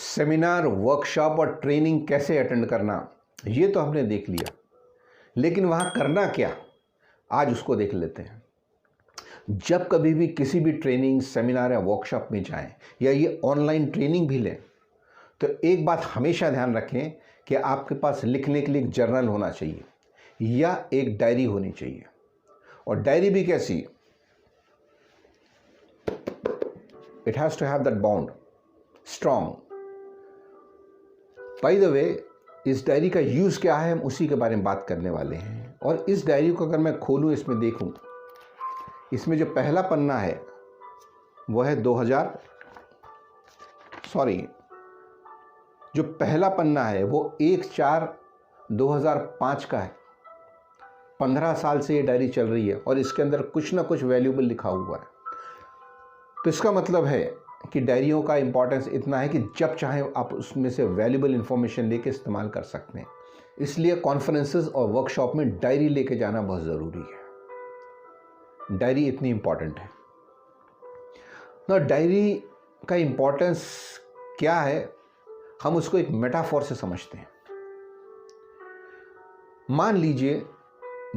Seminar, workshop और training कैसे attend करना, ये तो हमने देख लिया, लेकिन वहाँ करना क्या, आज उसको देख लेते हैं। जब कभी भी किसी भी ट्रेनिंग, सेमिनार या वर्कशॉप में जाएं या ये ऑनलाइन ट्रेनिंग भी लें, तो एक बात हमेशा ध्यान रखें कि आपके पास लिखने के लिए एक जर्नल होना चाहिए या एक डायरी होनी चाहिए। और डायरी भी कैसी, it has to have that bond strong. By the way, इस डायरी का यूज़ क्या है, हम उसी के बारे में बात करने वाले हैं। और इस डायरी को अगर मैं खोलूँ, इसमें देखूँ, इसमें जो पहला पन्ना है वो है जो पहला पन्ना है वो 1/4/2005 का है। 15 साल से ये डायरी चल रही है और इसके अंदर कुछ ना कुछ वैल्यूबल लिखा हुआ है। तो इसका मतलब है कि डायरियों का इंपॉर्टेंस इतना है कि जब चाहे आप उसमें से वैल्यूबल इंफॉर्मेशन लेके इस्तेमाल कर सकते हैं। इसलिए कॉन्फ्रेंसेस और वर्कशॉप में डायरी लेके जाना बहुत ज़रूरी है। डायरी इतनी इंपॉर्टेंट है ना। डायरी का इंपॉर्टेंस क्या है, हम उसको एक मेटाफोर से समझते हैं। मान लीजिए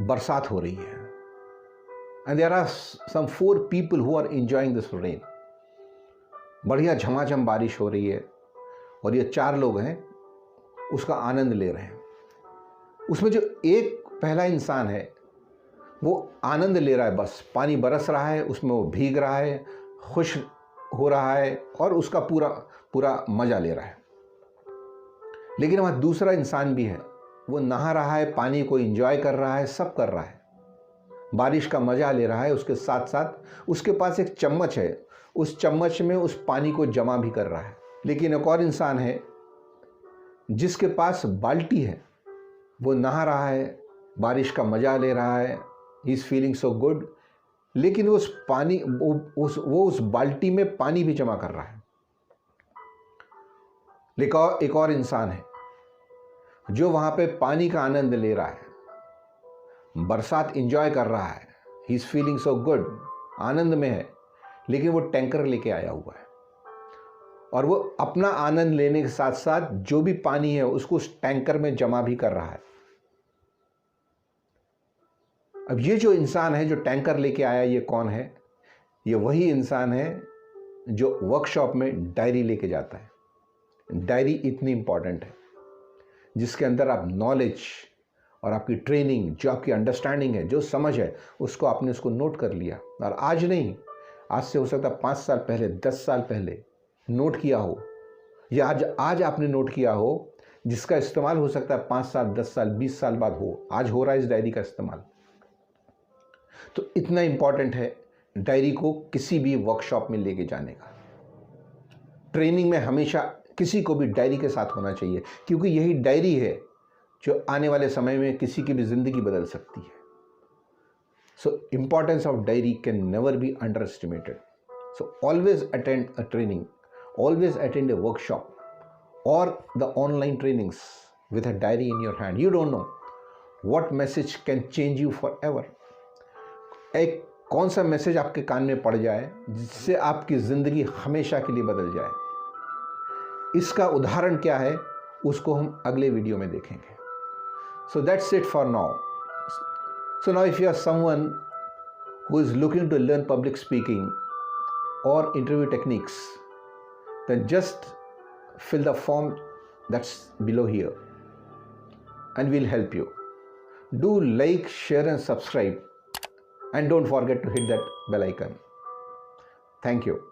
बरसात हो रही है and there are some 4 people who are enjoying this rain. बढ़िया झमाझम बारिश हो रही है और ये 4 लोग हैं, उसका आनंद ले रहे हैं। उसमें जो एक पहला इंसान है वो आनंद ले रहा है, बस पानी बरस रहा है, उसमें वो भीग रहा है, खुश हो रहा है और उसका पूरा पूरा मज़ा ले रहा है। लेकिन वहाँ दूसरा इंसान भी है, वो नहा रहा है, पानी को एंजॉय कर रहा है, सब कर रहा है, बारिश का मज़ा ले रहा है। उसके साथ साथ उसके पास एक चम्मच है, उस चम्मच में उस पानी को जमा भी कर रहा है। लेकिन एक और इंसान है जिसके पास बाल्टी है, वो नहा रहा है, बारिश का मज़ा ले रहा है, he is feeling so good, लेकिन उस पानी वो उस बाल्टी में पानी भी जमा कर रहा है। लेकिन एक और इंसान है जो वहाँ पे पानी का आनंद ले रहा है, बरसात एंजॉय कर रहा है, he is feeling so good, आनंद में है, लेकिन वो टैंकर लेके आया हुआ है और वो अपना आनंद लेने के साथ साथ जो भी पानी है उसको उस टैंकर में जमा भी कर रहा है। अब ये जो इंसान है जो टैंकर लेके आया, ये कौन है? ये वही इंसान है जो वर्कशॉप में डायरी लेके जाता है। डायरी इतनी इंपॉर्टेंट है जिसके अंदर आप नॉलेज और आपकी ट्रेनिंग, जो आपकी अंडरस्टैंडिंग है, जो समझ है, उसको आपने उसको नोट कर लिया। और आज नहीं, आज से हो सकता है 5 साल पहले, 10 साल पहले नोट किया हो, या आज आपने नोट किया हो, जिसका इस्तेमाल हो सकता है 5 साल, 10 साल, 20 साल बाद हो। आज हो रहा है इस डायरी का इस्तेमाल। तो इतना इंपॉर्टेंट है डायरी को किसी भी वर्कशॉप में लेके जाने का। ट्रेनिंग में हमेशा किसी को भी डायरी के साथ होना चाहिए, क्योंकि यही डायरी है जो आने वाले समय में किसी की भी ज़िंदगी बदल सकती है। So importance of diary can never be underestimated. So always attend a training, always attend a workshop or the online trainings with a diary in your hand. You don't know what message can change you forever. एक कौन सा message आपके कान में पड़ जाए जिससे आपकी ज़िंदगी हमेशा के लिए बदल जाए। इसका उदाहरण क्या है, उसको हम अगले वीडियो में देखेंगे। So that's it for now. So now if you are someone who is looking to learn public speaking or interview techniques, then just fill the form that's below here and we'll help you. Do like, share and subscribe, and don't forget to hit that bell icon. Thank you.